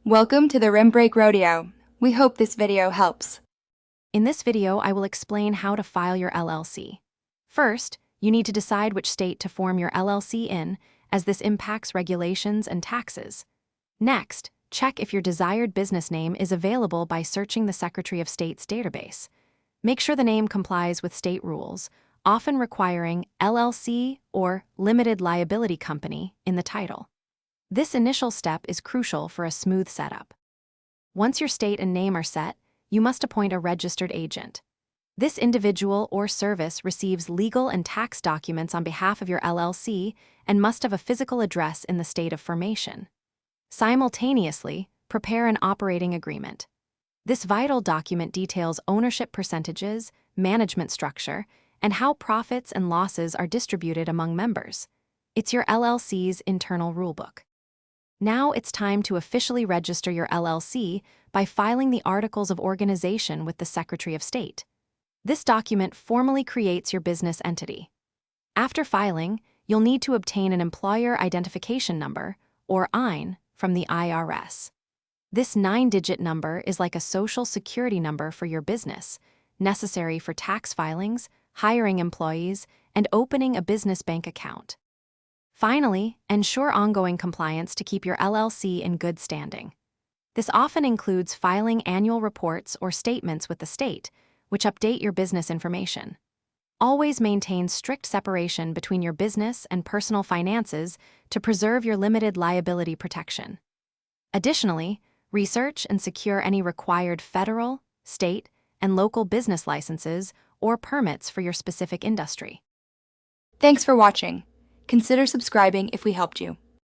Welcome to the Rim Break Rodeo. We hope this video helps. In this video, I will explain how to file your LLC. First, you need to decide which state to form your LLC in, as this impacts regulations and taxes. Next, check if your desired business name is available by searching the Secretary of State's database. Make sure the name complies with state rules, often requiring LLC or Limited Liability Company in the title. This initial step is crucial for a smooth setup. Once your state and name are set, you must appoint a registered agent. This individual or service receives legal and tax documents on behalf of your LLC and must have a physical address in the state of formation. Simultaneously, prepare an operating agreement. This vital document details ownership percentages, management structure, and how profits and losses are distributed among members. It's your LLC's internal rulebook. Now it's time to officially register your LLC by filing the Articles of Organization with the Secretary of State. This document formally creates your business entity. After filing, you'll need to obtain an Employer Identification Number, or EIN, from the IRS. This 9-digit number is like a social security number for your business, necessary for tax filings, hiring employees, and opening a business bank account. Finally, ensure ongoing compliance to keep your LLC in good standing. This often includes filing annual reports or statements with the state, which update your business information. Always maintain strict separation between your business and personal finances to preserve your limited liability protection. Additionally, research and secure any required federal, state, and local business licenses or permits for your specific industry. Thanks for watching. Consider subscribing if we helped you.